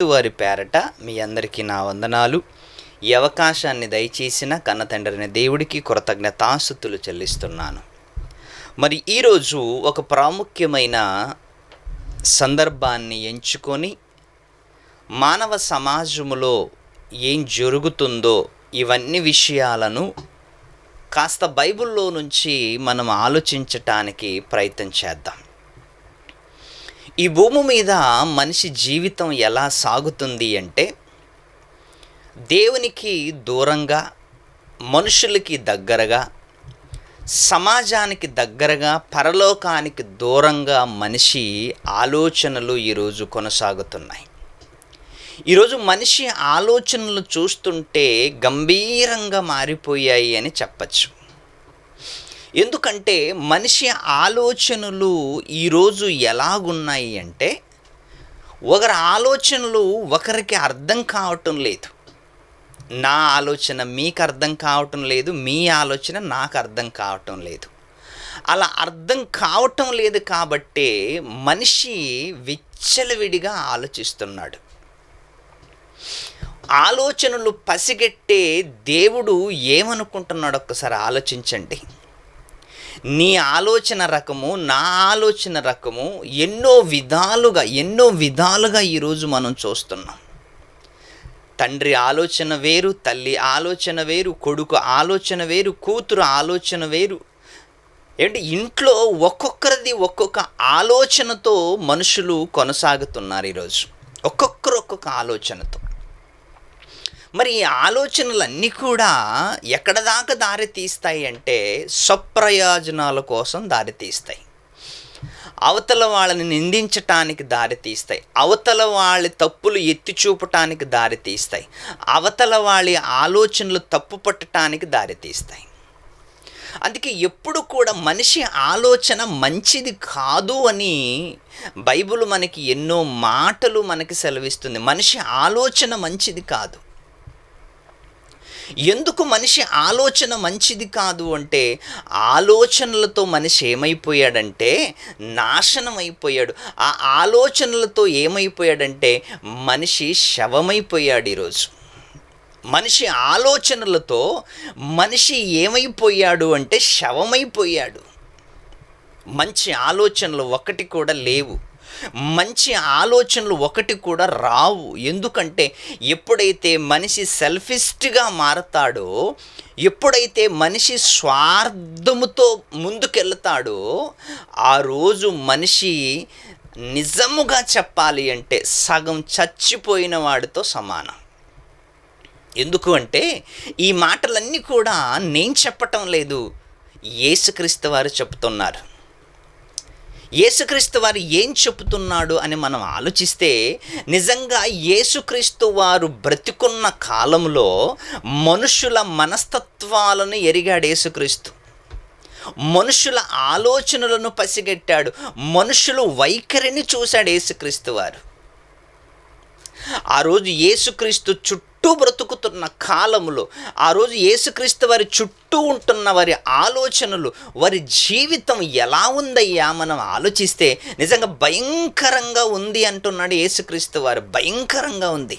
వారి పేరట మీ అందరికీ నా వందనాలు. ఈ అవకాశాన్ని దయచేసిన కన్న తండ్రిన దేవుడికి కృతజ్ఞతాస్తుతులు చెల్లిస్తున్నాను. మరి ఈరోజు ఒక ప్రాముఖ్యమైన సందర్భాన్ని ఎంచుకొని మానవ సమాజములో ఏం జరుగుతుందో ఇవన్నీ విషయాలను కాస్త బైబిల్లో నుంచి మనం ఆలోచించటానికి ప్రయత్నం చేద్దాం. ఈ భూమి మీద మనిషి జీవితం ఎలా సాగుతుంది అంటే, దేవునికి దూరంగా, మనుషులకి దగ్గరగా, సమాజానికి దగ్గరగా, పరలోకానికి దూరంగా మనిషి ఆలోచనలు ఈరోజు కొనసాగుతున్నాయి. ఈరోజు మనిషి ఆలోచనలు చూస్తుంటే గంభీరంగా మారిపోయాయి అని చెప్పచ్చు. ఎందుకంటే మనిషి ఆలోచనలు ఈరోజు ఎలాగున్నాయి అంటే, ఒకరి ఆలోచనలు ఒకరికి అర్థం కావటం లేదు. నా ఆలోచన మీకు అర్థం కావటం లేదు, మీ ఆలోచన నాకు అర్థం కావటం లేదు. అలా అర్థం కావటం లేదు కాబట్టే మనిషి విచ్చలవిడిగా ఆలోచిస్తున్నాడు. ఆలోచనలు పసిగట్టే దేవుడు ఏమనుకుంటున్నాడు ఒక్కసారి ఆలోచించండి. నీ ఆలోచన రకము, నా ఆలోచన రకము ఎన్నో విధాలుగా ఈరోజు మనం చూస్తున్నాం. తండ్రి ఆలోచన వేరు, తల్లి ఆలోచన వేరు, కొడుకు ఆలోచన వేరు, కూతురు ఆలోచన వేరు. ఏంటి, ఇంట్లో ఒక్కొక్కరిది ఒక్కొక్క ఆలోచనతో మనుషులు కొనసాగుతున్నారు ఈరోజు. ఒక్కొక్కరు ఒక్కొక్క ఆలోచనతో. మరి ఈ ఆలోచనలన్నీ కూడా ఎక్కడ దాకా దారి తీస్తాయి అంటే, స్వప్రయోజనాల కోసం దారి తీస్తాయి. అవతల వాళ్ళని నిందించటానికి దారి తీస్తాయి. అవతల వాళ్ళ తప్పులు ఎత్తి చూపటానికి దారి తీస్తాయి. అవతల వాళ్ళ ఆలోచనలు తప్పు పట్టడానికి దారి తీస్తాయి. అందుకే ఎప్పుడు కూడా మనిషి ఆలోచన మంచిది కాదు అని బైబిల్ మనకి ఎన్నో మాటలు మనకి సెలవిస్తుంది. మనిషి ఆలోచన మంచిది కాదు. ఎందుకు మనిషి ఆలోచన మంచిది కాదు అంటే, ఆలోచనలతో మనిషి ఏమైపోయాడంటే నాశనం అయిపోయాడు. ఆ ఆలోచనలతో ఏమైపోయాడంటే మనిషి శవమైపోయాడు. ఈరోజు మనిషి ఆలోచనలతో మనిషి ఏమైపోయాడు అంటే శవమైపోయాడు. మంచి ఆలోచనలు ఒకటి కూడా లేవు. మంచి ఆలోచనలు ఒకటి కూడా రావు. ఎందుకంటే ఎప్పుడైతే మనిషి సెల్ఫిస్ట్గా మారతాడో, ఎప్పుడైతే మనిషి స్వార్థముతో ముందుకెళ్తాడో, ఆ రోజు మనిషి నిజముగా చెప్పాలి అంటే సగం చచ్చిపోయిన వాడితో సమానం. ఎందుకు అంటే ఈ మాటలన్నీ కూడా నేను చెప్పటం లేదు, యేసుక్రీస్తు వారు చెప్తున్నారు. యేసుక్రీస్తు వారు ఏం చెబుతున్నాడు అని మనం ఆలోచిస్తే, నిజంగా యేసుక్రీస్తు వారు బ్రతికున్న కాలంలో మనుషుల మనస్తత్వాలను ఎరిగాడు యేసుక్రీస్తు. మనుషుల ఆలోచనలను పసిగట్టాడు. మనుషుల వైఖరిని చూశాడు యేసుక్రీస్తు వారు. ఆ రోజు యేసుక్రీస్తు చుట్టూ బ్రతుకుతున్న కాలంలో, ఆ రోజు యేసుక్రీస్తు వారి చుట్టూ ఉంటున్న వారి ఆలోచనలు, వారి జీవితం ఎలా ఉందయ్యా మనం ఆలోచిస్తే నిజంగా భయంకరంగా ఉంది అంటున్నాడు యేసుక్రీస్తు వారు. భయంకరంగా ఉంది.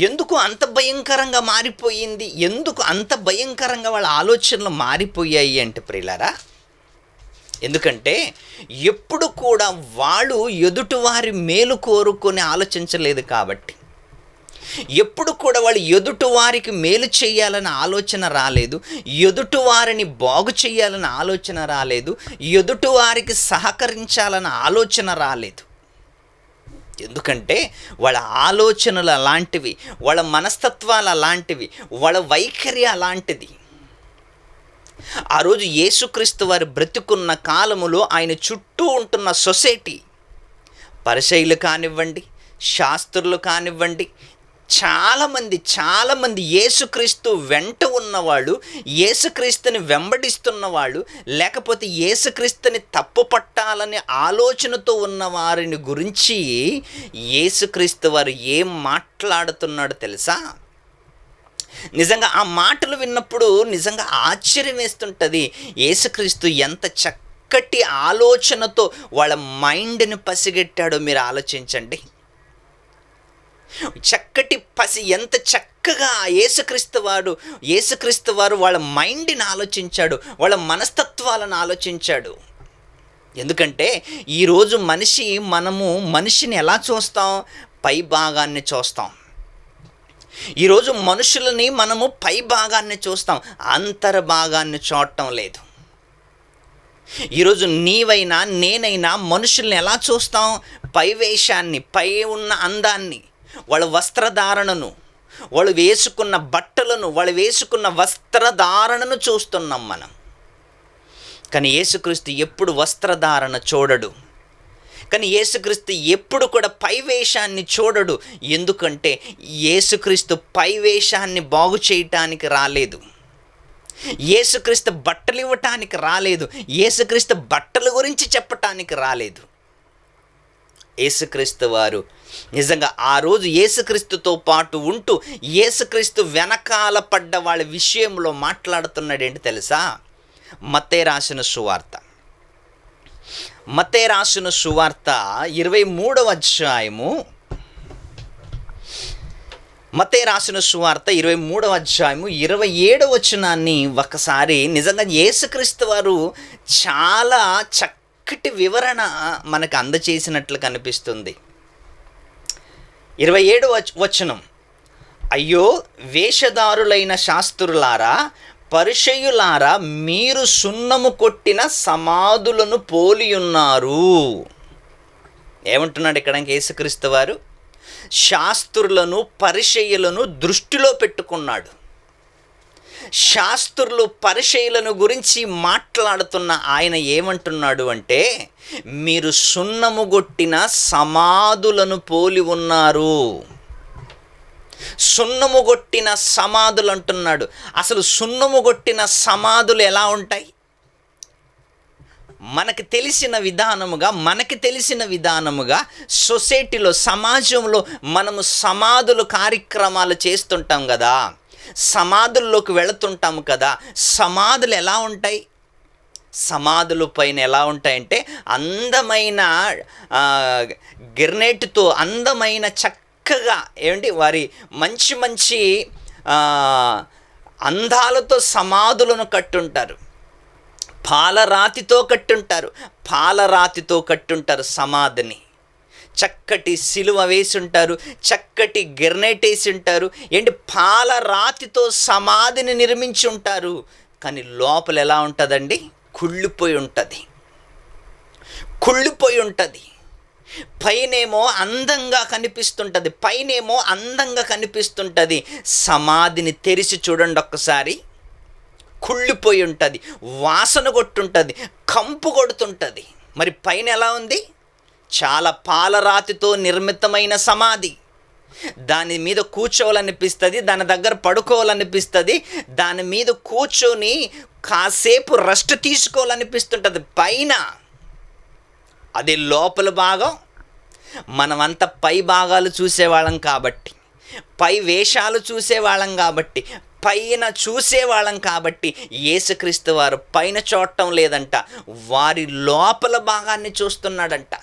ఎందుకు అంత భయంకరంగా మారిపోయింది? ఎందుకు అంత భయంకరంగా వాళ్ళ ఆలోచనలు మారిపోయాయి అంటే ప్రియులారా, ఎందుకంటే ఎప్పుడు కూడా వాళ్ళు ఎదుటివారి మేలు కోరుకొని ఆలోచించలేదు కాబట్టి, ఎప్పుడు కూడా వాళ్ళు ఎదుటివారికి మేలు చేయాలని ఆలోచన రాలేదు, ఎదుటివారిని బాగు చేయాలని ఆలోచన రాలేదు, ఎదుటివారికి సహకరించాలని ఆలోచన రాలేదు. ఎందుకంటే వాళ్ళ ఆలోచనలు అలాంటివి, వాళ్ళ మనస్తత్వాలు అలాంటివి, వాళ్ళ వైఖరి అలాంటిది. ఆ రోజు యేసుక్రీస్తు వారు బ్రతుకున్న కాలములో ఆయన చుట్టూ ఉంటున్న సొసైటీ, పరిసయ్యులు కానివ్వండి, శాస్త్రులు కానివ్వండి, చాలామంది యేసుక్రీస్తు వెంట ఉన్నవాళ్ళు, యేసుక్రీస్తుని వెంబడిస్తున్నవాళ్ళు, లేకపోతే యేసుక్రీస్తుని తప్పు పట్టాలనే ఆలోచనతో ఉన్న వారిని గురించి యేసుక్రీస్తు వారు ఏం మాట్లాడుతున్నాడో తెలుసా? నిజంగా ఆ మాటలు విన్నప్పుడు నిజంగా ఆశ్చర్యం వేస్తుంటుంది. యేసుక్రీస్తు ఎంత చక్కటి ఆలోచనతో వాళ్ళ మైండ్ని పసిగట్టాడో మీరు ఆలోచించండి. చక్కటి ఎంత చక్కగా యేసుక్రీస్తు వారు వాళ్ళ మైండ్ని ఆలోచించాడు, వాళ్ళ మనస్తత్వాలను ఆలోచించాడు. ఎందుకంటే ఈరోజు మనము మనిషిని ఎలా చూస్తాం? పై భాగాన్ని చూస్తాం. ఈరోజు మనుషులని మనము పై భాగాన్ని చూస్తాం, అంతర్భాగాన్ని చూడటం లేదు. ఈరోజు నీవైనా నేనైనా మనుషుల్ని ఎలా చూస్తాం? పై వేషాన్ని, పై ఉన్న అందాన్ని, వాళ్ళ వస్త్రధారణను, వాళ్ళు వేసుకున్న బట్టలను, వాళ్ళు వేసుకున్న వస్త్రధారణను చూస్తున్నాం మనం. కానీ యేసుక్రీస్తు ఎప్పుడు వస్త్రధారణ చూడడు. కానీ యేసుక్రీస్తు ఎప్పుడు కూడా పై వేషాన్ని చూడడు. ఎందుకంటే యేసుక్రీస్తు పై వేషాన్ని బాగు చేయటానికి రాలేదు. యేసుక్రీస్తు బట్టలు ఇవ్వటానికి రాలేదు. యేసుక్రీస్తు బట్టల గురించి చెప్పటానికి రాలేదు. యేసుక్రీస్తు వారు నిజంగా ఆ రోజు యేసుక్రీస్తుతో పాటు ఉంటూ యేసుక్రీస్తు వెనకాల పడ్డ వాళ్ళ విషయంలో మాట్లాడుతున్నాడు. ఏంటి తెలుసా? మత్తయి రాసిన సువార్త 23వ అధ్యాయము, మత్తయి రాసిన సువార్త 23వ అధ్యాయము 27వ వచనాన్ని ఒకసారి నిజంగా యేసుక్రీస్తు వారు చాలా చక్కటి వివరణ మనకు అందచేసినట్లు కనిపిస్తుంది. 27వ వచనం, అయ్యో వేషధారులైన శాస్త్రులారా, పరిసయ్యులారా, మీరు సున్నము కొట్టిన సమాధులను పోలియున్నారు. ఏమంటున్నాడు ఇక్కడ యేసుక్రీస్తు వారు? శాస్త్రులను, పరిసయ్యులను దృష్టిలో పెట్టుకున్నాడు. శాస్త్రులు, పరిసయ్యులను గురించి మాట్లాడుతున్న ఆయన ఏమంటున్నాడు అంటే, మీరు సున్నము కొట్టిన సమాధులను పోలి ఉన్నారు. సున్నము కొట్టిన సమాధులు అంటున్నాడు. అసలు సున్నము కొట్టిన సమాధులు ఎలా ఉంటాయి? మనకి తెలిసిన విధానముగా సొసైటీలో, సమాజంలో మనము సమాధులు కార్యక్రమాలు చేస్తుంటాం కదా, సమాధుల్లోకి వెళుతుంటాము కదా. సమాధులు ఎలా ఉంటాయి? సమాధుల పైన ఎలా ఉంటాయంటే అందమైన గిర్నేటితో, అందమైన చక్కగా వారి మంచి అందాలతో సమాధులను కట్టుంటారు. పాలరాతితో కట్టుంటారు సమాధిని. చక్కటి సిలువ వేసి ఉంటారు, చక్కటి గిర్నేట్ వేసి ఉంటారు. పాలరాతితో సమాధిని నిర్మించి ఉంటారు. కానీ లోపల ఎలా ఉంటుందండి? కుళ్ళిపోయి ఉంటుంది. పైనేమో అందంగా కనిపిస్తుంటుంది. సమాధిని తెరిచి చూడండి ఒక్కసారి, కుళ్ళిపోయి ఉంటుంది, వాసన కొట్టుంటుంది, కంపు కొడుతుంటుంది. మరి పైన ఎలా ఉంది? చాలా పాలరాతితో నిర్మితమైన సమాధి. దాని మీద కూర్చోవాలనిపిస్తుంది, దాని దగ్గర పడుకోవాలనిపిస్తుంది, దాని మీద కూర్చొని కాసేపు రెస్ట్ తీసుకోవాలనిపిస్తుంటుంది పైన. అది లోపల భాగం. మనమంతా పై భాగాలు చూసేవాళ్ళం కాబట్టి, పై వేషాలు చూసేవాళ్ళం కాబట్టి, పైన చూసేవాళ్ళం కాబట్టి యేసుక్రీస్తు వారు పైన చూడటం లేదంట, వారి లోపల భాగాన్ని చూస్తున్నాడంట.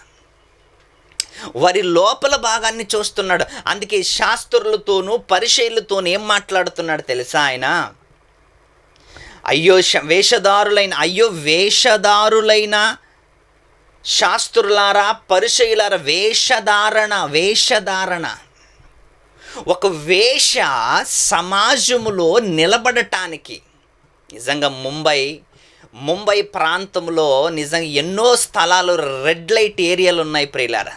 అందుకే శాస్త్రులతోనూ పరిసయ్యులతోనూ ఏం మాట్లాడుతున్నాడు తెలుసా ఆయన? అయ్యో వేషధారులైన శాస్త్రులారా, పరిసయ్యులారా, వేషధారణ. ఒక వేష సమాజములో నిలబడటానికి నిజంగా ముంబై ప్రాంతంలో నిజంగా ఎన్నో స్థలాలు రెడ్ లైట్ ఏరియాలు ఉన్నాయి ప్రియులారా.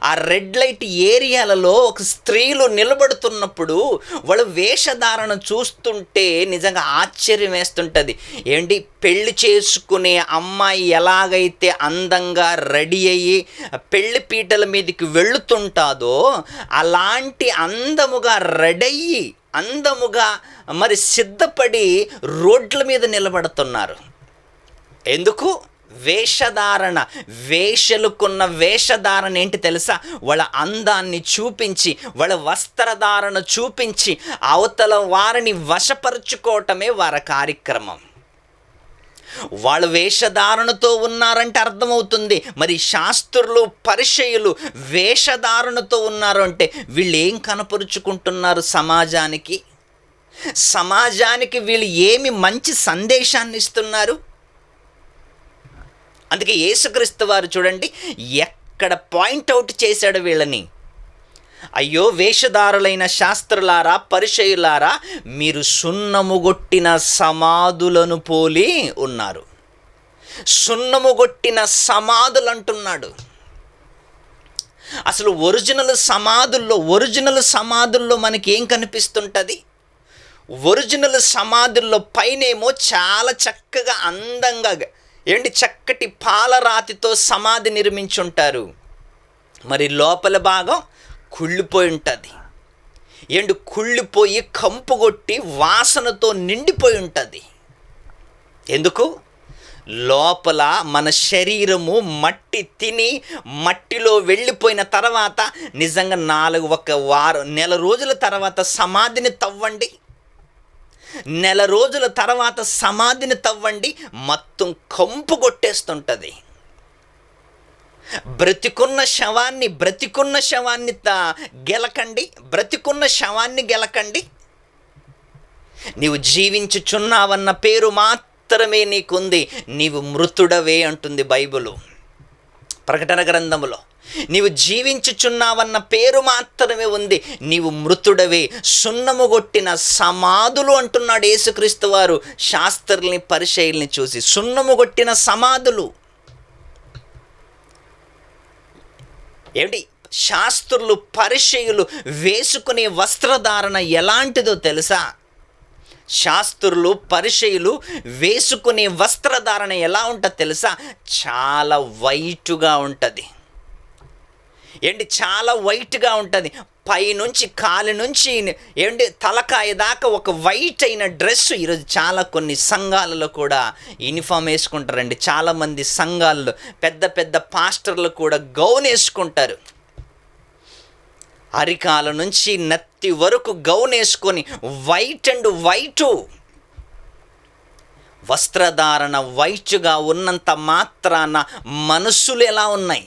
ఆ రెడ్ లైట్ ఏరియాలలో ఒక స్త్రీలు నిలబడుతున్నప్పుడు వాళ్ళు వేషధారణ చూస్తుంటే నిజంగా ఆశ్చర్యం వేస్తుంటుంది. పెళ్లి చేసుకునే అమ్మాయి ఎలాగైతే అందంగా రెడీ అయ్యి పెళ్లి పీటల మీదకి వెళుతుంటాదో అలాంటి అందముగా రెడీ అయ్యి, అందముగా మరి సిద్ధపడి రోడ్ల మీద నిలబడుతున్నారు. ఎందుకు? వేషధారణ. వేషలుకున్న వేషధారణ ఏంటి తెలుసా? వాళ్ళ అందాన్ని చూపించి, వాళ్ళ వస్త్రధారణ చూపించి అవతల వారిని వశపరుచుకోవటమే వారి కార్యక్రమం. వాళ్ళు వేషధారణతో ఉన్నారంటే అర్థమవుతుంది. మరి శాస్త్రులు పరిసయ్యులు వేషధారణతో ఉన్నారు అంటే వీళ్ళు ఏం కనపరుచుకుంటున్నారు సమాజానికి? సమాజానికి వీళ్ళు ఏమి మంచి సందేశాన్ని ఇస్తున్నారు? అందుకే యేసుక్రీస్తు వారు చూడండి ఎక్కడ పాయింట్అవుట్ చేశాడు వీళ్ళని. అయ్యో వేషధారులైన శాస్త్రులారా, పరిసయ్యులారా, మీరు సున్నముగొట్టిన సమాధులను పోలి ఉన్నారు. సున్నముగొట్టిన సమాధులు అంటున్నాడు. అసలు ఒరిజినల్ సమాధుల్లో మనకి ఏం కనిపిస్తుంటుంది? ఒరిజినల్ సమాధుల్లో పైనేమో చాలా చక్కగా అందంగా చక్కటి పాలరాతితో సమాధి నిర్మించుంటారు. మరి లోపల భాగం కుళ్ళిపోయి ఉంటుంది. కుళ్ళిపోయి కంపు కొట్టి వాసనతో నిండిపోయి ఉంటుంది. ఎందుకు? లోపల మన శరీరము మట్టి తిని మట్టిలో వెళ్ళిపోయిన తర్వాత నిజంగా నెల రోజుల తర్వాత సమాధిని తవ్వండి, నెల రోజుల తర్వాత సమాధిని తవ్వండి, మొత్తం కంపు కొట్టేస్తుంటుంది. బ్రతికున్న శవాన్ని గెలకండి. నీవు జీవించుచున్నావన్న పేరు మాత్రమే నీకుంది, నీవు మృతుడవే అంటుంది బైబిలు. ప్రకటన గ్రంథములో నీవు జీవించుచున్నావన్న పేరు మాత్రమే ఉంది, నీవు మృతుడవే. సున్నము కొట్టిన సమాధులు అంటున్నాడు యేసుక్రీస్తు వారు శాస్త్రుల్ని పరిసయ్యుల్ని చూసి. సున్నము కొట్టిన సమాధులు శాస్త్రులు పరిసయ్యులు వేసుకునే వస్త్రధారణ ఎలాంటిదో తెలుసా? శాస్త్రులు పరిసయ్యులు వేసుకునే వస్త్రధారణ ఎలా ఉంటుందో తెలుసా? చాలా వైట్గా ఉంటుంది. చాలా వైట్గా ఉంటుంది. పైనుంచి కాలి నుంచి తలకాయ దాకా ఒక వైట్ అయిన డ్రెస్. ఈరోజు చాలా కొన్ని సంఘాలలో కూడా యూనిఫామ్ వేసుకుంటారండి. చాలామంది సంఘాల్లో పెద్ద పెద్ద పాస్టర్లు కూడా గౌన్ వేసుకుంటారు. అరికాల నుంచి నత్తి వరకు గౌన్ వేసుకొని వైట్ వస్త్రధారణ వైట్గా ఉన్నంత మాత్రాన మనస్సులు ఎలా ఉన్నాయి,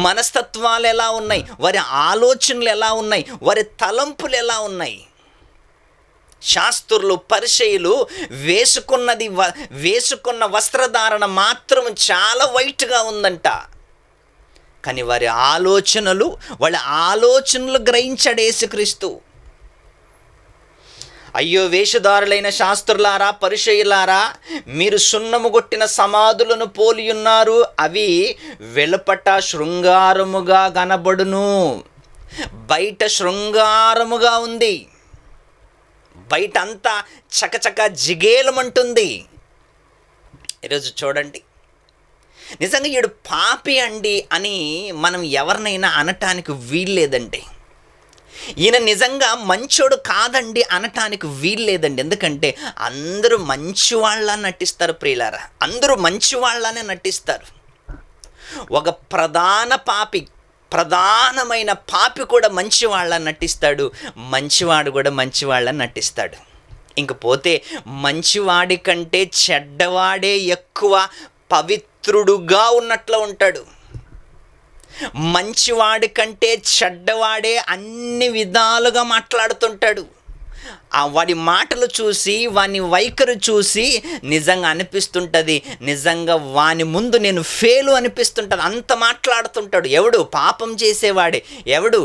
మనస్తత్వాలు ఎలా ఉన్నాయి, వారి ఆలోచనలు ఎలా ఉన్నాయి, వారి తలంపులు ఎలా ఉన్నాయి? శాస్త్రులు పరిసయ్యులు వేసుకున్న వస్త్రధారణ మాత్రం చాలా వైట్గా ఉందంట. కానీ వాళ్ళ ఆలోచనలు గ్రహించాడు యేసుక్రీస్తు. అయ్యో వేషధారులైన శాస్త్రులారా, పరిసయ్యులారా, మీరు సున్నము కొట్టిన సమాధులను పోలి ఉన్నారు. అవి వెలుపట శృంగారముగా కనబడును, బయట శృంగారముగా ఉంది, బయట అంతా చకచక జిగేలమంటుంది. ఈరోజు చూడండి, నిజంగా ఈడు పాపి అండి అని మనం ఎవరినైనా అనటానికి వీల్లేదండి. ఈయన నిజంగా మంచోడు కాదండి అనటానికి వీల్లేదండి. ఎందుకంటే అందరూ మంచివాళ్ళ నటిస్తారు ప్రియులారా, అందరూ మంచివాళ్ళనే నటిస్తారు. ఒక ప్రధానమైన పాపి కూడా మంచివాళ్ళ నటిస్తాడు, మంచివాడు కూడా మంచివాళ్ళ నటిస్తాడు. ఇంకపోతే మంచివాడి కంటే చెడ్డవాడే ఎక్కువ పవిత్రుడుగా ఉన్నట్లు ఉంటాడు. మంచివాడి కంటే చెడ్డవాడే అన్ని విధాలుగా మాట్లాడుతుంటాడు. వాడి మాటలు చూసి, వాని వైఖరి చూసి నిజంగా అనిపిస్తుంటుంది, నిజంగా వాని ముందు నేను ఫెయిలు అనిపిస్తుంటుంది. అంత మాట్లాడుతుంటాడు. ఎవడు? పాపం చేసేవాడే. ఎవడు?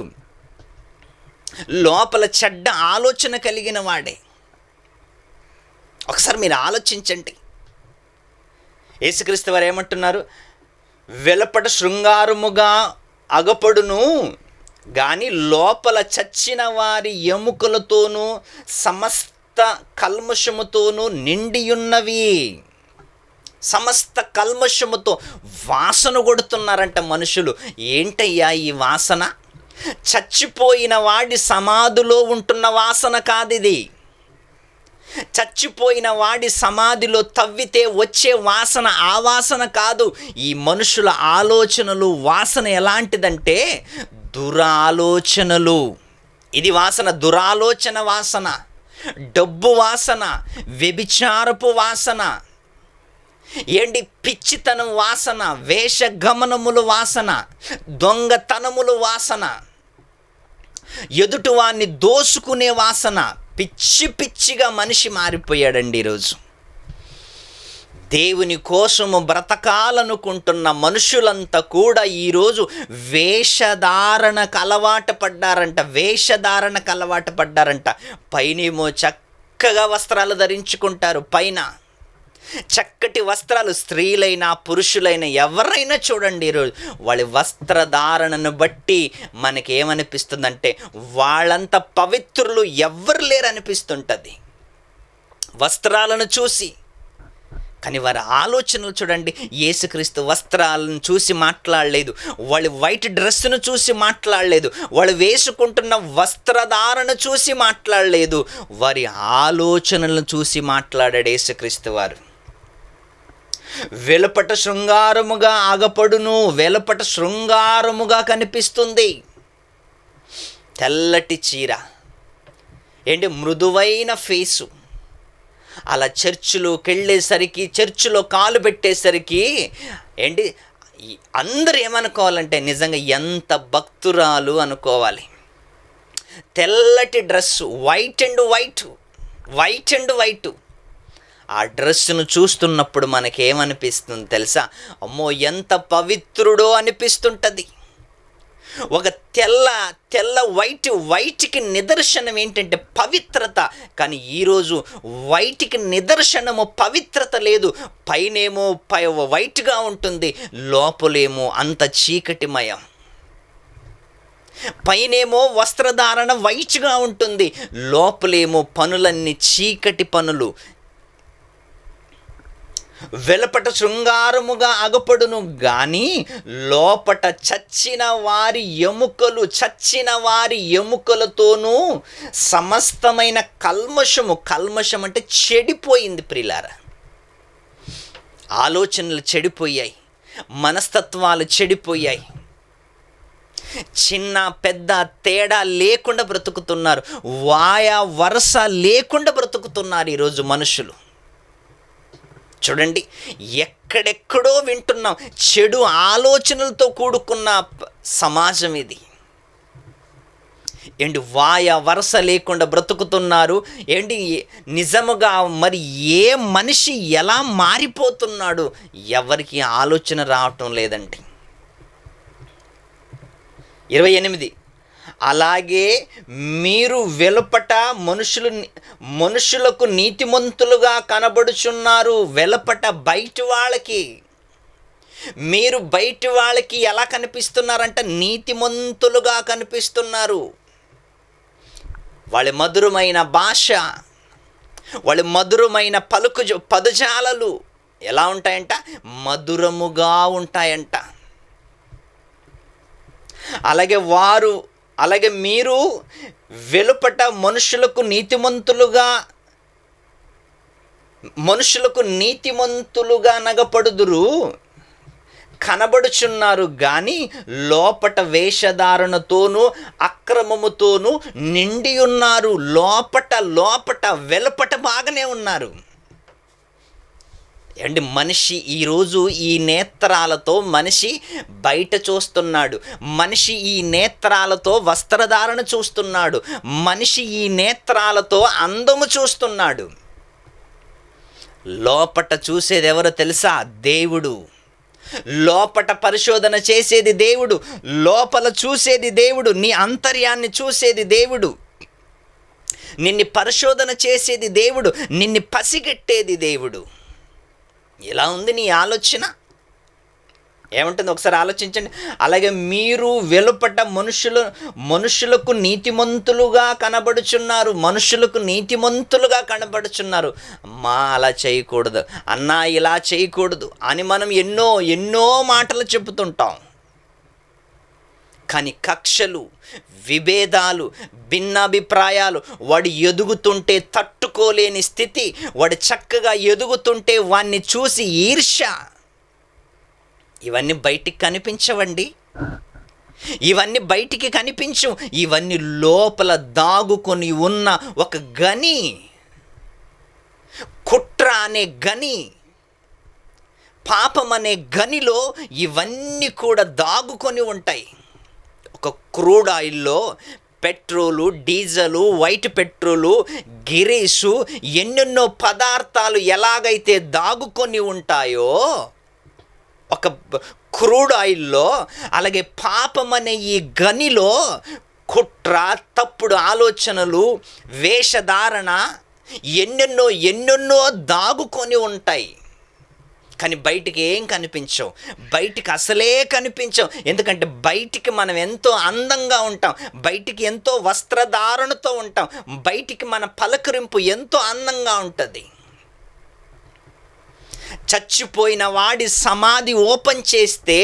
లోపల చెడ్డ ఆలోచన కలిగిన వాడే. ఒకసారి మీరు ఆలోచించండి. యేసుక్రీస్తు వారు ఏమంటున్నారు? వెలుపట శృంగారముగా అగపడును గాని లోపల చచ్చిన వారి ఎముకలతోనూ సమస్త కల్మషముతోనూ నిండియున్నవి. సమస్త కల్మషముతో వాసన కొడుతున్నారంట మనుషులు. ఏంటయ్యా ఈ వాసన? చచ్చిపోయిన వాడి సమాధిలో ఉంటున్న వాసన కాదిది. చచ్చిపోయిన వాడి సమాధిలో తవ్వితే వచ్చే వాసన ఆ వాసన కాదు. ఈ మనుషుల ఆలోచనలు వాసన ఎలాంటిదంటే దురాలోచనలు. ఇది వాసన, దురాలోచన వాసన, డబ్బు వాసన, వ్యభిచారపు వాసన. పిచ్చితనం వాసన, వేషగమనముల వాసన, దొంగతనముల వాసన, ఎదుటివాన్ని దోసుకునే వాసన, పిచ్చి పిచ్చిగా మనిషి మారిపోయాడండి ఈరోజు. దేవుని కోసము బ్రతకాలనుకుంటున్న మనుషులంతా కూడా ఈరోజు వేషధారణకు అలవాటు పడ్డారంట. పైనేమో చక్కగా వస్త్రాలు ధరించుకుంటారు, పైన చక్కటి వస్త్రాలు. స్త్రీలైనా పురుషులైనా ఎవరైనా చూడండి, ఈరోజు వాళ్ళ వస్త్రధారణను బట్టి మనకేమనిపిస్తుందంటే వాళ్ళంత పవిత్రులు ఎవ్వరు లేరు అనిపిస్తుంటుంది వస్త్రాలను చూసి. కానీ వారి ఆలోచనలు చూడండి, యేసుక్రీస్తు వస్త్రాలను చూసి మాట్లాడలేదు, వాళ్ళు వైట్ డ్రెస్సును చూసి మాట్లాడలేదు, వాళ్ళు వేసుకుంటున్న వస్త్రధారణ చూసి మాట్లాడలేదు, వారి ఆలోచనలను చూసి మాట్లాడాడు యేసుక్రీస్తు వారు. వెలుపట శృంగారముగా ఆగపడును, వెలుపట శృంగారముగా కనిపిస్తుంది తెల్లటి చీర, మృదువైన ఫేసు. అలా చర్చిలోకి వెళ్ళేసరికి, చర్చిలో కాలు పెట్టేసరికి అందరూ ఏమనుకోవాలంటే నిజంగా ఎంత భక్తురాలు అనుకోవాలి. తెల్లటి డ్రెస్సు, వైట్ అండ్ వైట్. ఆ డ్రెస్సును చూస్తున్నప్పుడు మనకేమనిపిస్తుంది తెలుసా? అమ్మో ఎంత పవిత్రుడో అనిపిస్తుంటుంది. ఒక తెల్ల వైట్కి నిదర్శనం ఏంటంటే పవిత్రత. కానీ ఈరోజు వైట్కి నిదర్శనము పవిత్రత లేదు. పైనేమో వైట్గా ఉంటుంది, లోపలేమో అంత చీకటిమయం. పైనేమో వస్త్రధారణ వైట్గా ఉంటుంది, లోపలేమో పనులన్నీ చీకటి పనులు. వెలుపట శృంగారముగా అగపడును గాని లోపట చచ్చిన వారి ఎముకలతోనూ సమస్తమైన కల్మషం అంటే చెడిపోయింది ప్రియులారా. ఆలోచనలు చెడిపోయాయి, మనస్తత్వాలు చెడిపోయాయి, చిన్న పెద్ద తేడా లేకుండా బ్రతుకుతున్నారు, వరస లేకుండా బ్రతుకుతున్నారు ఈరోజు మనుషులు. చూడండి, ఎక్కడెక్కడో వింటున్నాం, చెడు ఆలోచనలతో కూడుకున్న సమాజం ఇది. వరస లేకుండా బ్రతుకుతున్నారు. నిజముగా మరి ఏ మనిషి ఎలా మారిపోతున్నాడు ఎవరికి ఆలోచన రావటం లేదండి. 28 అలాగే మీరు వెలుపట మనుషులకు నీతిమంతులుగా కనబడుచున్నారు. వెలుపట మీరు బయటి వాళ్ళకి ఎలా కనిపిస్తున్నారంట? నీతిమంతులుగా కనిపిస్తున్నారు. వాళ్ళ మధురమైన భాష, వాళ్ళ మధురమైన పదజాలలు ఎలా ఉంటాయంట? మధురముగా ఉంటాయంట. అలాగే మీరు వెలుపట మనుషులకు నీతిమంతులుగా నగపడుదురు, కనబడుచున్నారు గాని లోపట వేషధారణతోనూ అక్రమముతోనూ నిండి ఉన్నారు. లోపట వెలుపట బాగానే ఉన్నారు. మనిషి ఈరోజు ఈ నేత్రాలతో మనిషి బయట చూస్తున్నాడు, మనిషి ఈ నేత్రాలతో వస్త్రధారణ చూస్తున్నాడు, మనిషి ఈ నేత్రాలతో అందము చూస్తున్నాడు. లోపట చూసేది ఎవరో తెలుసా? దేవుడు. లోపట పరిశోధన చేసేది దేవుడు, లోపల చూసేది దేవుడు, నీ అంతర్యాన్ని చూసేది దేవుడు, నిన్ను పరిశోధన చేసేది దేవుడు, నిన్ను పసిగట్టేది దేవుడు. ఎలా ఉంది నీ ఆలోచన? ఏముంటుంది ఒకసారి ఆలోచించండి. అలాగే మీరు వెలుపట మనుషులకు నీతిమంతులుగా కనబడుచున్నారు. అమ్మా అలా చేయకూడదు, అన్నా ఇలా చేయకూడదు అని మనం ఎన్నో మాటలు చెబుతుంటాం. కానీ కక్షలు, విభేదాలు, భిన్నాభిప్రాయాలు, వాడు ఎదుగుతుంటే తట్టుకోలేని స్థితి, వాడు చక్కగా ఎదుగుతుంటే వాడిని చూసి ఈర్ష్య, ఇవన్నీ బయటికి కనిపించవండి. ఇవన్నీ బయటికి కనిపించు. ఇవన్నీ లోపల దాగుకొని ఉన్న ఒక గని, కుట్ర అనే గని. పాపం అనే గనిలో ఇవన్నీ కూడా దాగుకొని ఉంటాయి. ఒక క్రూడ్ ఆయిల్లో పెట్రోలు, డీజలు, వైట్ పెట్రోలు, గిరీసు, ఎన్నెన్నో పదార్థాలు ఎలాగైతే దాగుకొని ఉంటాయో ఒక క్రూడ్ ఆయిల్లో, అలాగే పాపం అనే ఈ గనిలో కుట్ర, తప్పుడు ఆలోచనలు, వేషధారణ ఎన్నెన్నో దాగుకొని ఉంటాయి. కానీ బయటికి ఏం కనిపించవు, బయటికి అసలే కనిపించవు. ఎందుకంటే బయటికి మనం ఎంతో అందంగా ఉంటాం, బయటికి ఎంతో వస్త్రధారణతో ఉంటాం, బయటికి మన పలకరింపు ఎంతో అందంగా ఉంటుంది. చచ్చిపోయిన వాడి సమాధి ఓపెన్ చేస్తే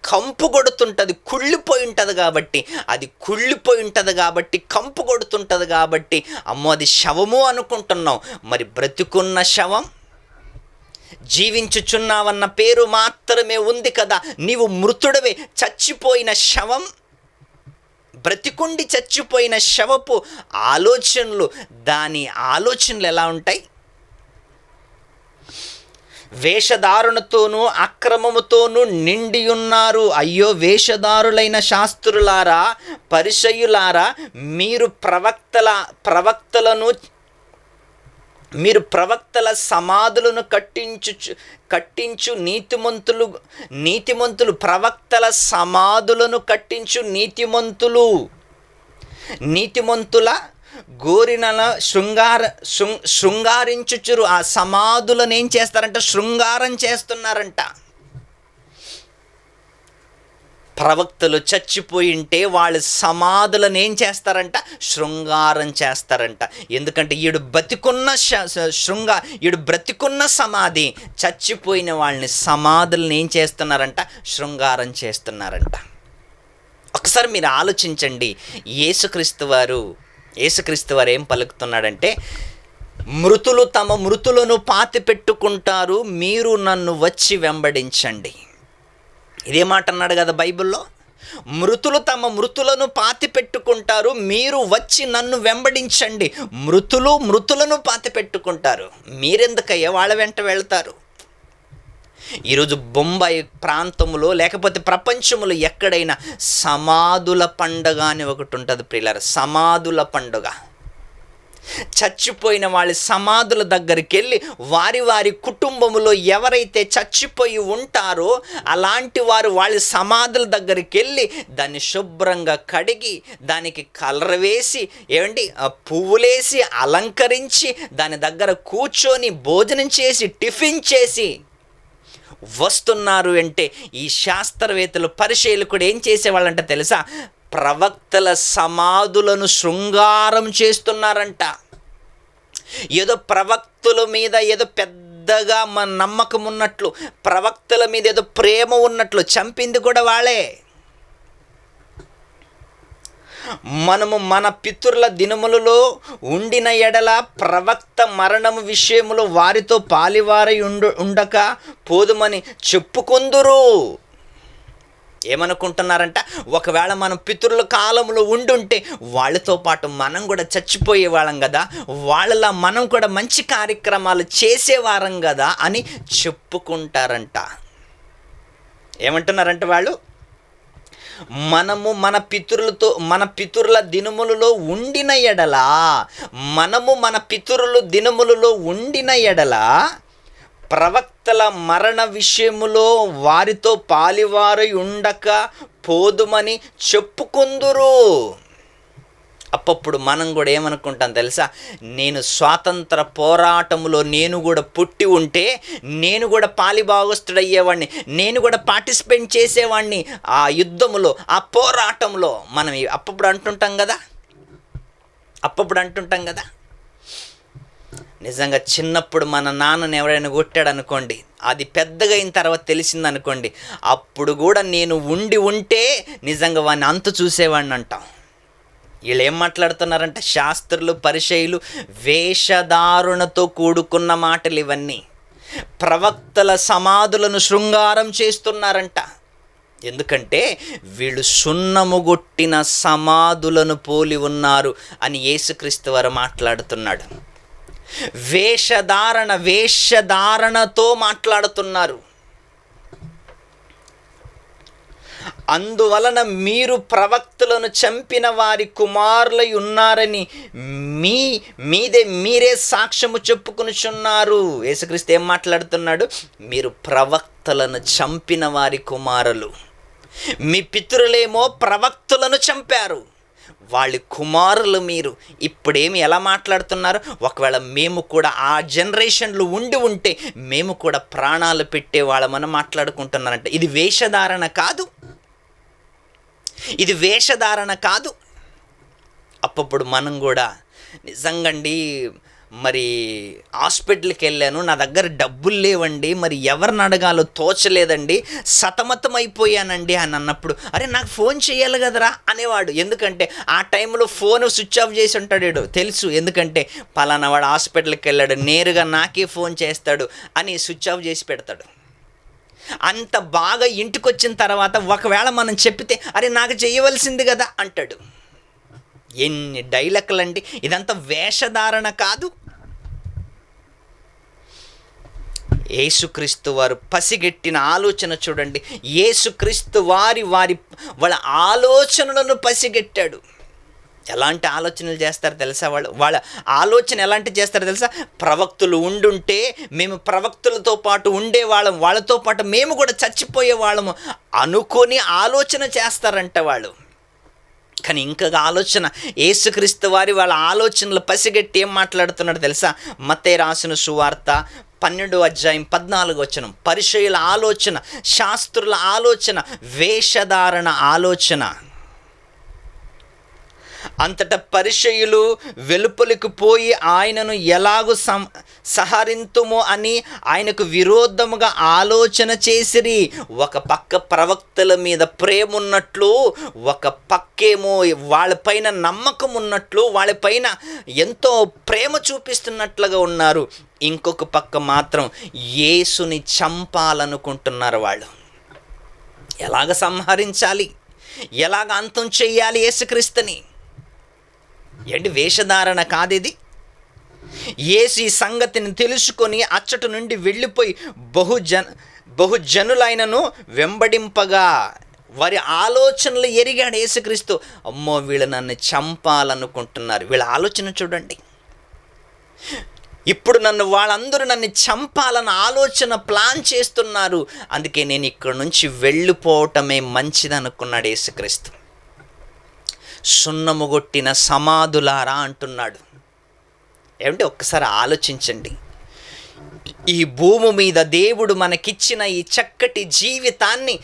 కంపు కొడుతుంటుంది, కుళ్ళిపోయి ఉంటుంది కాబట్టి, అది కుళ్ళిపోయి ఉంటుంది కాబట్టి, కంపు కొడుతుంటుంది కాబట్టి అమ్మో అది శవము అనుకుంటున్నాం. మరి బ్రతికున్న శవం, జీవించుచున్నావన్న పేరు మాత్రమే ఉంది కదా, నీవు మృతుడవే. చచ్చిపోయిన శవం, బ్రతికుండి చచ్చిపోయిన శవపు ఆలోచనలు, దాని ఆలోచనలు ఎలా ఉంటాయి? వేషధారణతోనూ అక్రమముతోనూ నిండి ఉన్నారు. అయ్యో వేషధారులైన శాస్త్రులారా, పరిసయ్యులారా, మీరు ప్రవక్తల సమాధులను కట్టించు నీతిమంతులు ప్రవక్తల సమాధులను కట్టించు నీతిమంతుల గోరినల శృంగారించుచురు. ఆ సమాధులను ఏం చేస్తారంట? శృంగారం చేస్తున్నారంట. ప్రవక్తలు చచ్చిపోయింటే వాళ్ళ సమాధులను ఏం చేస్తారంట? శృంగారం చేస్తారంట. ఎందుకంటే ఈడు బ్రతికున్న సమాధి, చచ్చిపోయిన వాళ్ళని సమాధులను ఏం చేస్తున్నారంట? శృంగారం చేస్తున్నారంట. ఒకసారి మీరు ఆలోచించండి. యేసుక్రీస్తు వారు ఏం పలుకుతున్నాడంటే, మృతులు తమ మృతులను పాతి పెట్టుకుంటారు, మీరు నన్ను వచ్చి వెంబడించండి. ఇదే మాట అన్నాడు కదా బైబిల్లో. మృతులు తమ మృతులను పాతి పెట్టుకుంటారు, మీరు వచ్చి నన్ను వెంబడించండి. మృతులను పాతి పెట్టుకుంటారు, మీరెందుకయ్యా వాళ్ళ వెంట వెళ్తారు? ఈరోజు బొంబాయి ప్రాంతంలో లేకపోతే ప్రపంచంలో ఎక్కడైనా సమాధుల పండుగ అని ఒకటి ఉంటుంది ప్రియులారా. సమాధుల పండుగ. చచ్చిపోయిన వాళ్ళ సమాధుల దగ్గరికి వెళ్ళి వారి కుటుంబంలో ఎవరైతే చచ్చిపోయి ఉంటారో అలాంటి వారు వాళ్ళ సమాధుల దగ్గరికి వెళ్ళి దాన్ని శుభ్రంగా కడిగి, దానికి కలర్ వేసి, పువ్వులేసి అలంకరించి, దాని దగ్గర కూర్చొని భోజనం చేసి, టిఫిన్ చేసి వస్తున్నారు. అంటే ఈ శాస్త్రవేత్తలు, పరిచయులు కూడా ఏం చేసేవాళ్ళంట తెలుసా? ప్రవక్తల సమాధులను శృంగారం చేస్తున్నారంట. ఏదో ప్రవక్తుల మీద ఏదో పెద్దగా మన నమ్మకం ఉన్నట్లు, ప్రవక్తల మీద ఏదో ప్రేమ ఉన్నట్లు, చంపింది కూడా వాళ్ళే. మనము మన పితరుల దినములలో ఉండిన ఎడల ప్రవక్త మరణము విషయములో వారితో పాలివారై ఉండక పోదుమని చెప్పుకొందురు. ఏమనుకుంటున్నారంట? ఒకవేళ మనం పితరుల కాలంలో ఉండుంటే వాళ్ళతో పాటు మనం కూడా చచ్చిపోయే వాళ్ళం కదా, వాళ్ళలా మనం కూడా మంచి కార్యక్రమాలు చేసేవారం కదా అని చెప్పుకుంటారంట. ఏమంటున్నారంట వాళ్ళు? మనము మన పితరుల దినములలో ఉండిన ఎడల ప్రవక్తల మరణ విషయములో వారితో పాలివారై ఉండక పోదుమని చెప్పుకుందురు. అప్పుడు మనం కూడా ఏమనుకుంటాం తెలుసా? నేను స్వాతంత్ర పోరాటంలో నేను కూడా పుట్టి ఉంటే నేను కూడా పాలిభాగస్తుడయ్యేవాడిని, నేను కూడా పార్టిసిపేట్ చేసేవాడిని ఆ యుద్ధములో, ఆ పోరాటంలో. మనం అప్పుడు అంటుంటాం కదా. నిజంగా చిన్నప్పుడు మన నాన్నని ఎవరైనా కొట్టాడు అనుకోండి, అది పెద్దగా అయిన తర్వాత తెలిసిందనుకోండి, అప్పుడు కూడా నేను ఉంటే నిజంగా వాడిని అంతు చూసేవాడిని అంటాం. వీళ్ళు ఏం మాట్లాడుతున్నారంటే, శాస్త్రులు, పరిచయులు వేషధారణతో కూడుకున్న మాటలు ఇవన్నీ. ప్రవక్తల సమాధులను శృంగారం చేస్తున్నారంట. ఎందుకంటే వీళ్ళు సున్నముగొట్టిన సమాధులను పోలి ఉన్నారు అని యేసుక్రీస్తు వారు మాట్లాడుతున్నాడు. వేషధారణతో మాట్లాడుతున్నారు. అందువలన మీరు ప్రవక్తలను చంపిన వారి కుమారులై ఉన్నారని మీరే సాక్ష్యము చెప్పుకొనుచున్నారు. యేసుక్రీస్తు ఏం మాట్లాడుతున్నాడు? మీరు ప్రవక్తలను చంపిన వారి కుమారులు. మీ పితరులేమో ప్రవక్తలను చంపారు, వాళ్ళ కుమారులు మీరు. ఇప్పుడేమి ఎలా మాట్లాడుతున్నారు? ఒకవేళ మేము కూడా ఆ జనరేషన్లో ఉంటే మేము కూడా ప్రాణాలు పెట్టే వాళ్ళమని మాట్లాడుకుంటున్నారంట. ఇది వేషధారణ కాదు, ఇది వేషధారణ కాదు. అప్పుడు మనం కూడా నిజంగండి, మరి హాస్పిటల్కి వెళ్ళాను, నా దగ్గర డబ్బులు లేవండి, మరి ఎవరిని అడగాలో తోచలేదండి, సతమతం అయిపోయానండి అని అన్నప్పుడు, అరే నాకు ఫోన్ చేయాలి కదరా అనేవాడు. ఎందుకంటే ఆ టైంలో ఫోన్ స్విచ్ ఆఫ్ చేసి ఉంటాడు, తెలుసు. ఎందుకంటే పలానా వాడు హాస్పిటల్కి వెళ్ళాడు, నేరుగా నాకే ఫోన్ చేస్తాడు అని స్విచ్ ఆఫ్ చేసి పెడతాడు. అంత బాగా ఇంటికి వచ్చిన తర్వాత ఒకవేళ మనం చెప్పితే, అరే నాకు చేయవలసింది కదా అంటాడు. ఎన్ని డైలాగులండి! ఇదంతా వేషధారణ కాదు. యేసుక్రీస్తు వారు పసిగట్టిన ఆలోచన చూడండి. యేసుక్రీస్తు వాళ్ళ ఆలోచనలను పసిగట్టాడు. ఎలాంటి ఆలోచనలు చేస్తారో తెలుసా? వాళ్ళ ఆలోచన ఎలాంటి చేస్తారో తెలుసా? ప్రవక్తులు ఉండుంటే మేము ప్రవక్తులతో పాటు ఉండేవాళ్ళం, వాళ్ళతో పాటు మేము కూడా చచ్చిపోయే వాళ్ళము అనుకొని ఆలోచన చేస్తారంట వాళ్ళు. కానీ ఇంకా ఆలోచన, యేసుక్రీస్తు వాళ్ళ ఆలోచనలు పసిగట్టి ఏం మాట్లాడుతున్నాడు తెలుసా? మత్తయి రాసిన సువార్త 12:14 పరిసయ్యుల ఆలోచన, శాస్త్రుల ఆలోచన, వేషధారణ ఆలోచన. అంతటా పరిసయ్యులు వెలుపలికి పోయి ఆయనను ఎలాగూ సంహరింతుమో అని ఆయనకు విరోధముగా ఆలోచన చేసిరి. ఒక పక్క ప్రవక్తల మీద ప్రేమ ఉన్నట్లు, ఒక పక్కేమో వాళ్ళపైన నమ్మకం ఉన్నట్లు, వాళ్ళపైన ఎంతో ప్రేమ చూపిస్తున్నట్లుగా ఉన్నారు. ఇంకొక పక్క మాత్రం యేసుని చంపాలనుకుంటున్నారు వాళ్ళు. ఎలాగ సంహరించాలి, ఎలాగ అంతం చెయ్యాలి యేసుక్రీస్తుని? ఏంటి వేషధారణ కాదిది? యేసు ఈ సంగతిని తెలుసుకొని అచ్చటి నుండి వెళ్ళిపోయి బహుజనులైనను వెంబడింపగా వారి ఆలోచనలు ఎరిగాడు యేసుక్రీస్తు. అమ్మో, వీళ్ళు నన్ను చంపాలనుకుంటున్నారు. వీళ్ళ ఆలోచన చూడండి. ఇప్పుడు వాళ్ళందరూ నన్ను చంపాలని ఆలోచన ప్లాన్ చేస్తున్నారు, అందుకే నేను ఇక్కడ నుంచి వెళ్ళిపోవటమే మంచిది అనుకున్నాడు యేసుక్రీస్తు. సున్నము కొట్టిన సమాధులారా అంటున్నాడు. ఏమంటే ఒక్కసారి ఆలోచించండి. ఈ భూమి మీద దేవుడు మనకిచ్చిన ఈ చక్కటి జీవితాన్ని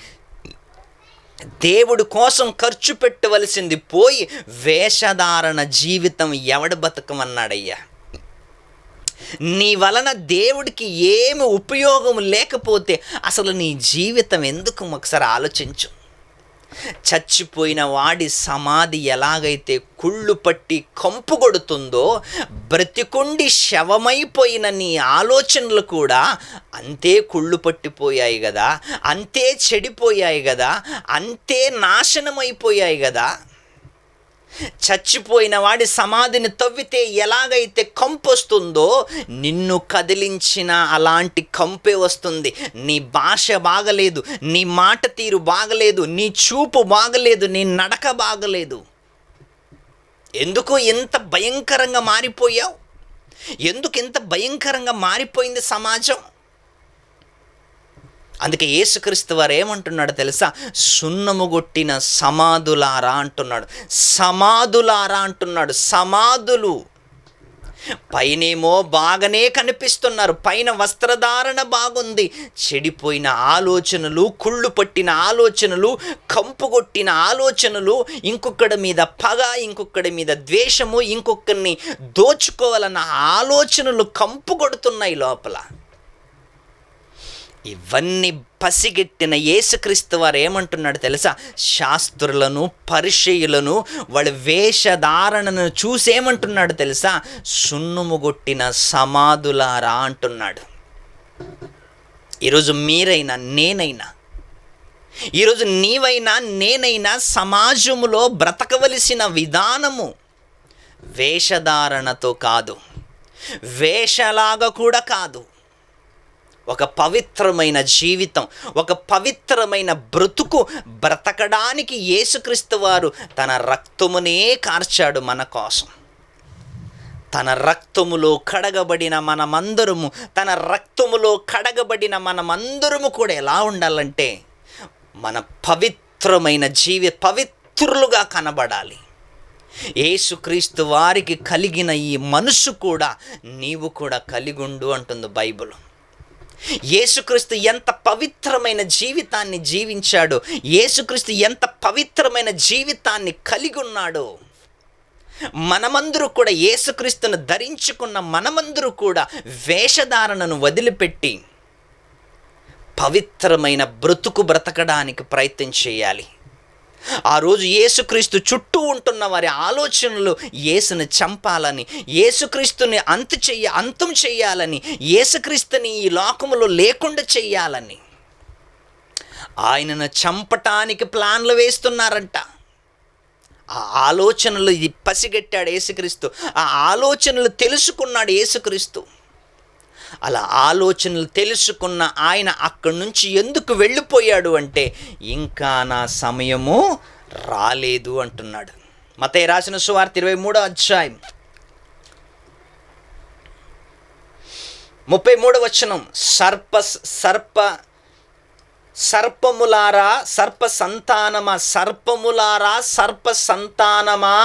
దేవుడు కోసం ఖర్చు పెట్టవలసింది పోయి వేషధారణ జీవితం ఎవడు బతకమన్నాడయ్యా? నీ వలన దేవుడికి ఏమి ఉపయోగం లేకపోతే అసలు నీ జీవితం ఎందుకు? ఒకసారి ఆలోచించు. చచ్చిపోయిన వాడి సమాధి ఎలాగైతే కుళ్ళు పట్టి కంపు కొడుతుందో, బ్రతికుండి శవమైపోయిన నీ ఆలోచనలు కూడా అంతే కుళ్ళు పట్టిపోయాయి కదా, అంతే చెడిపోయాయి కదా, అంతే నాశనమైపోయాయి కదా. చచ్చిపోయిన వాడి సమాధిని తవ్వితే ఎలాగైతే కంపు వస్తుందో, నిన్ను కదిలించిన అలాంటి కంపే వస్తుంది. నీ భాష బాగలేదు, నీ మాట తీరు బాగలేదు, నీ చూపు బాగలేదు, నీ నడక బాగలేదు. ఎందుకు ఇంత భయంకరంగా మారిపోయావు? ఎందుకు ఇంత భయంకరంగా మారిపోయింది సమాజం? అందుకే యేసుక్రీస్తు వారు ఏమంటున్నాడు తెలుసా? సున్నము కొట్టిన సమాధులారా అంటున్నాడు. సమాధులారా అంటున్నాడు. సమాధులు పైనేమో బాగానే కనిపిస్తున్నారు, పైన వస్త్రధారణ బాగుంది, చెడిపోయిన ఆలోచనలు, కుళ్ళు పట్టిన ఆలోచనలు, కంపు కొట్టిన ఆలోచనలు, ఇంకొకడి మీద పగ, ఇంకొకడి మీద ద్వేషము, ఇంకొకరిని దోచుకోవాలన్న ఆలోచనలు కంపు కొడుతున్నాయి లోపల. ఇవన్నీ పసిగట్టిన యేసుక్రీస్తు వారు ఏమంటున్నాడు తెలుసా? శాస్త్రులను, పరిసయ్యులను, వాళ్ళ వేషధారణను చూసేమంటున్నాడు తెలుసా? సున్నుము కొట్టిన సమాధులారా అంటున్నాడు. ఈరోజు మీరైనా, నేనైనా, ఈరోజు నీవైనా, నేనైనా సమాజంలో బ్రతకవలసిన విధానము వేషధారణతో కాదు, వేషలాగా కూడా కాదు. ఒక పవిత్రమైన జీవితం, ఒక పవిత్రమైన బ్రతుకు బ్రతకడానికి యేసుక్రీస్తు వారు తన రక్తమునే కార్చాడు మన కోసం. తన రక్తములో కడగబడిన మనమందరము కూడా ఎలా ఉండాలంటే మన పవిత్రమైన పవిత్రులుగా కనబడాలి. యేసుక్రీస్తు వారికి కలిగిన ఈ మనసు కూడా నీవు కూడా కలిగుండు అంటుంది బైబిల్. యేసుక్రీస్తు ఎంత పవిత్రమైన జీవితాన్ని జీవించాడో, యేసుక్రీస్తు ఎంత పవిత్రమైన జీవితాన్ని కలిగి ఉన్నాడో, మనమందరూ కూడా యేసుక్రీస్తును ధరించుకున్న మనమందరూ కూడా వేషధారణను వదిలిపెట్టి పవిత్రమైన బ్రతుకు బ్రతకడానికి ప్రయత్నం చేయాలి. ఆ రోజు యేసుక్రీస్తు చుట్టూ ఉంటున్న వారి ఆలోచనలు యేసుని చంపాలని, యేసుక్రీస్తుని అంతం చేయాలని, యేసుక్రీస్తుని ఈ లోకములో లేకుండా చేయాలని, ఆయనను చంపటానికి ప్లాన్లు వేస్తున్నారంట. ఆ ఆలోచనలు పసిగట్టాడు యేసుక్రీస్తు. ఆ ఆలోచనలు తెలుసుకున్నాడు యేసుక్రీస్తు. అలా ఆలోచనలు తెలుసుకున్న ఆయన అక్కడి నుంచి ఎందుకు వెళ్ళిపోయాడు అంటే, ఇంకా నా సమయము రాలేదు అంటున్నాడు. మత్తయి రాసిన సువార్త 23వ అధ్యాయం 33వ వచనం, సర్పములారా సర్ప సంతానమా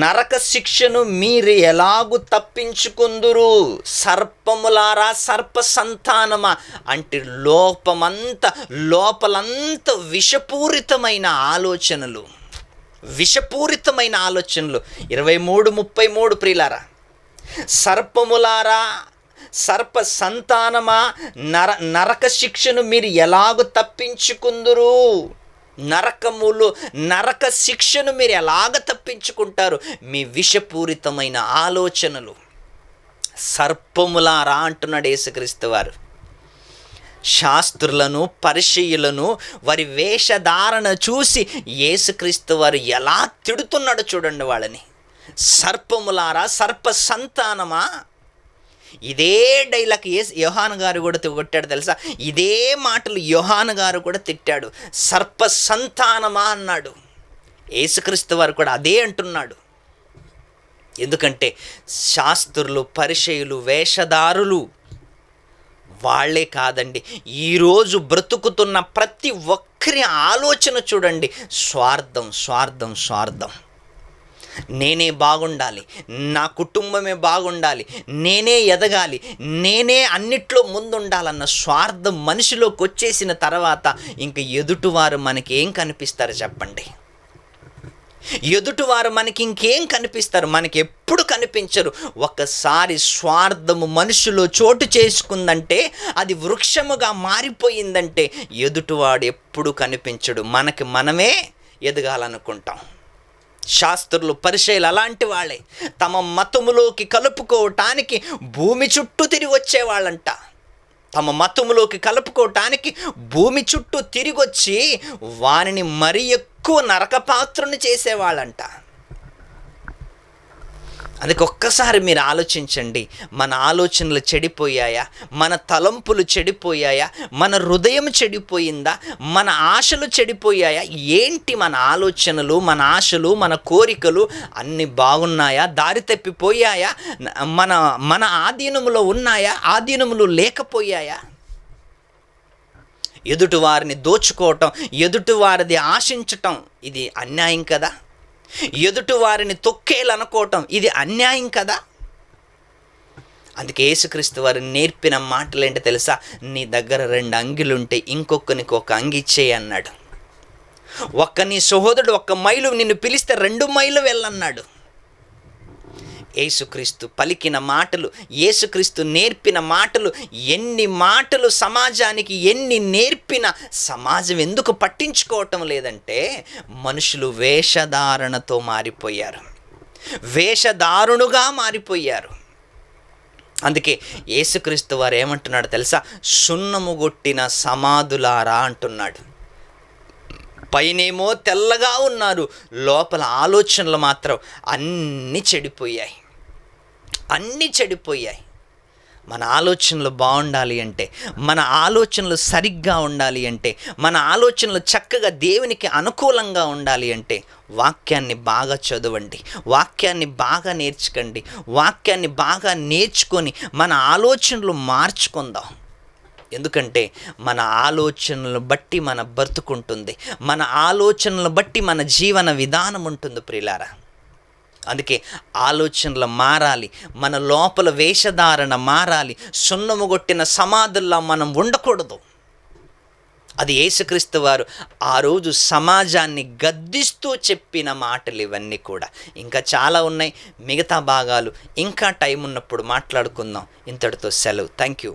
నరక శిక్షను మీరు ఎలాగు తప్పించుకుందురు? సర్పములారా సర్ప సంతానమా అంటే లోపలంతా విషపూరితమైన ఆలోచనలు 23:33 ప్రియులారా, సర్పములారా సర్ప సంతానమా నరక శిక్షను మీరు ఎలాగ తప్పించుకుందురు? నరక శిక్షను మీరు ఎలాగ తప్పించుకుంటారు? మీ విషపూరితమైన ఆలోచనలు. సర్పములారా అంటున్నాడు యేసుక్రీస్తు వారు. శాస్త్రులను పరిసయ్యులను వారి వేషధారణ చూసి యేసుక్రీస్తు వారు ఎలా తిడుతున్నాడు చూడండి వాళ్ళని. సర్పములారా సర్ప సంతానమా. ఇదే డైలాగ్ యోహాను గారు కూడా కొట్టాడు తెలుసా. ఇదే మాటలు యోహాను గారు కూడా తిట్టాడు. సర్ప సంతానమా అన్నాడు. యేసుక్రీస్తు వారు కూడా అదే అంటున్నాడు. ఎందుకంటే శాస్త్రులు పరిసయ్యులు వేషధారులు వాళ్ళే కాదండి, ఈరోజు బ్రతుకుతున్న ప్రతి ఒక్కరి ఆలోచన చూడండి, స్వార్థం. నేనే బాగుండాలి, నా కుటుంబమే బాగుండాలి, నేనే ఎదగాలి, నేనే అన్నిట్లో ముందుండాలన్న స్వార్థం మనిషిలోకి వచ్చేసిన తర్వాత ఇంక ఎదుటివారు మనకి ఏం కనిపిస్తారు చెప్పండి? ఎదుటివారు మనకి ఇంకేం కనిపిస్తారు? మనకి ఎప్పుడు కనిపించరు. ఒక్కసారి స్వార్థము మనుషులో చోటు చేసుకుందంటే, అది వృక్షముగా మారిపోయిందంటే ఎదుటివాడు ఎప్పుడు కనిపించడు. మనమే ఎదగాలనుకుంటాం. శాస్త్రులు పరిసయ్యులు అలాంటి వాళ్ళే. తమ మతములోకి కలుపుకోవటానికి భూమి చుట్టూ తిరిగి వచ్చేవాళ్ళంట. తమ మతములోకి కలుపుకోవటానికి భూమి చుట్టూ తిరిగొచ్చి వానిని మరి ఎక్కువ నరకపాత్రుని చేసేవాళ్ళంట. అందుకే ఒక్కసారి మీరు ఆలోచించండి, మన ఆలోచనలు చెడిపోయాయా? మన తలంపులు చెడిపోయాయా? మన హృదయం చెడిపోయిందా? మన ఆశలు చెడిపోయాయా? ఏంటి మన ఆలోచనలు, మన ఆశలు, మన కోరికలు అన్నీ బాగున్నాయా? దారి తప్పిపోయాయా? మన ఆధీనములో ఉన్నాయా? ఆధీనములు లేకపోయాయా? ఎదుటివారిని దోచుకోవటం, ఎదుటివారిది ఆశించటం ఇది అన్యాయం కదా. ఎదుటి వారిని తొక్కేలనుకోవటం ఇది అన్యాయం కదా. అందుకే యేసుక్రీస్తు వారు నేర్పిన మాటలు ఏంటో తెలుసా? నీ దగ్గర 2 అంగిలుంటే ఇంకొకరికి 1 అంగి ఇచ్చేయి అన్నాడు. నీ సహోదరుడు 1 మైలు నిన్ను పిలిస్తే 2 మైళ్ళు వెళ్ళన్నాడు. యేసుక్రీస్తు పలికిన మాటలు, యేసుక్రీస్తు నేర్పిన మాటలు, ఎన్ని మాటలు సమాజానికి ఎన్ని నేర్పిన సమాజం ఎందుకు పట్టించుకోవటం లేదంటే, మనుషులు వేషధారణతో మారిపోయారు, వేషధారునుగా మారిపోయారు. అందుకే యేసుక్రీస్తు వారు ఏమంటున్నాడు తెలుసా? సున్నము కొట్టిన సమాధులారా అంటున్నాడు. పైనేమో తెల్లగా ఉన్నారు, లోపల ఆలోచనలు మాత్రం అన్నీ చెడిపోయాయి. మన ఆలోచనలు బాగుండాలి అంటే, మన ఆలోచనలు సరిగ్గా ఉండాలి అంటే, మన ఆలోచనలు చక్కగా దేవునికి అనుకూలంగా ఉండాలి అంటే వాక్యాన్ని బాగా చదవండి, వాక్యాన్ని బాగా నేర్చుకోండి, వాక్యాన్ని బాగా నేర్చుకొని మన ఆలోచనలు మార్చుకుందాం. ఎందుకంటే మన ఆలోచనలు బట్టి మన బ్రతుకుంటుంది, మన ఆలోచనలు బట్టి మన జీవన విధానం ఉంటుంది ప్రియులారా. అందుకే ఆలోచనలు మారాలి, మన లోపల వేషధారణ మారాలి. సున్నముగొట్టిన సమాధుల్లో మనం ఉండకూడదు. అది యేసుక్రీస్తు వారు ఆ రోజు సమాజాన్ని గద్దిస్తూ చెప్పిన మాటలు ఇవన్నీ కూడా. ఇంకా చాలా ఉన్నాయి, మిగతా భాగాలు ఇంకా టైం ఉన్నప్పుడు మాట్లాడుకుందాం. ఇంతటితో సెలవు. Thank you.